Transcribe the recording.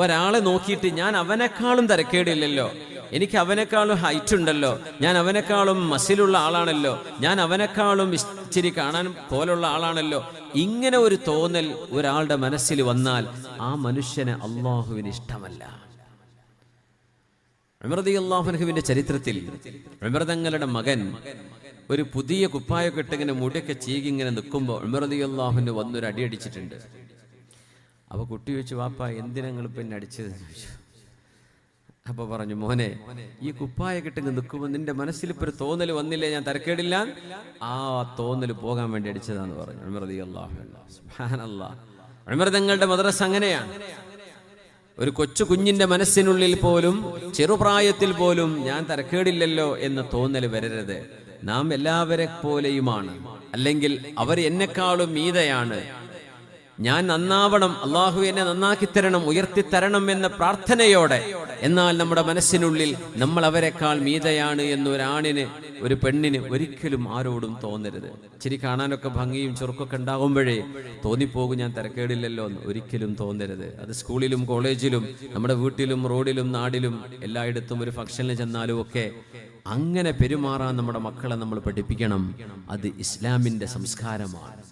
ഒരാളെ നോക്കിയിട്ട് ഞാൻ അവനേക്കാളും തരക്കേടില്ലല്ലോ, എനിക്ക് അവനേക്കാളും ഹൈറ്റ് ഉണ്ടല്ലോ, ഞാൻ അവനേക്കാളും മസിലുള്ള ആളാണല്ലോ, ഞാൻ അവനേക്കാളും ഇച്ചിരി കാണാൻ പോലുള്ള ആളാണല്ലോ, ഇങ്ങനെ ഒരു തോന്നൽ ഒരാളുടെ മനസ്സിൽ വന്നാൽ ആ മനുഷ്യനെ അള്ളാഹുവിന് ഇഷ്ടമല്ല. ഉമർ റളിയല്ലാഹു അൻഹുവിന്റെ ചരിത്രത്തിൽ ഉമർ തങ്ങളുടെ മകൻ ഒരു പുതിയ കുപ്പായൊക്കെ ഇട്ടിങ്ങനെ മുടിയൊക്കെ ചീകി ഇങ്ങനെ നിൽക്കുമ്പോൾ ഉമർ റളിയല്ലാഹു അൻഹു വന്നൊരു അടി അടിച്ചിട്ടുണ്ട്. അപ്പൊ കുട്ടി ചോദിച്ചു, വാപ്പ എന്തിനാ നിങ്ങൾ പിന്നെ അടിച്ചതെന്ന് ചോദിച്ചു. അപ്പൊ പറഞ്ഞു, മോനെ, ഈ കുപ്പായൊക്കെ ഇട്ടിങ്ങനെ നിൽക്കുമ്പോൾ നിന്റെ മനസ്സിൽ ഇപ്പൊ ഒരു തോന്നൽ വന്നില്ലേ, ഞാൻ തരക്കേടില്ല, ആ തോന്നൽ പോകാൻ വേണ്ടി അടിച്ചതാന്ന് പറഞ്ഞു ഉമർ റളിയല്ലാഹു അൻഹു. സുബ്ഹാനല്ലാഹ്. ഉമർ തങ്ങളുടെ മദ്രസ അങ്ങനെയാണ്. ഒരു കൊച്ചു കുഞ്ഞിന്റെ മനസ്സിനുള്ളിൽ പോലും ചെറുപ്രായത്തിൽ പോലും ഞാൻ തരക്കേടില്ലല്ലോ എന്ന തോന്നൽ വരരുത്. നാം എല്ലാവരെ പോലെയുമാണ്, അല്ലെങ്കിൽ അവർ എന്നെക്കാളും മീതയാണ്, ഞാൻ നന്നാവണം, അള്ളാഹു എന്നെ നന്നാക്കി തരണം, ഉയർത്തിത്തരണം എന്ന പ്രാർത്ഥനയോടെ, എന്നാൽ നമ്മുടെ മനസ്സിനുള്ളിൽ നമ്മൾ അവരെക്കാൾ മീതയാണ് എന്നൊരാണിന്, ഒരു പെണ്ണിന് ഒരിക്കലും ആരോടും തോന്നരുത്. ഇച്ചിരി കാണാനൊക്കെ ഭംഗിയും ചെറുക്കൊക്കെ ഉണ്ടാകുമ്പോഴേ തോന്നിപ്പോകും ഞാൻ തരക്കേടില്ലല്ലോ എന്ന്. ഒരിക്കലും തോന്നരുത്. അത് സ്കൂളിലും കോളേജിലും നമ്മുടെ വീട്ടിലും റോഡിലും നാടിലും എല്ലായിടത്തും ഒരു ഫംഗ്ഷനിൽ ചെന്നാലും ഒക്കെ അങ്ങനെ പെരുമാറാൻ നമ്മുടെ മക്കളെ നമ്മൾ പഠിപ്പിക്കണം. അത് ഇസ്ലാമിന്റെ സംസ്കാരമാണ്.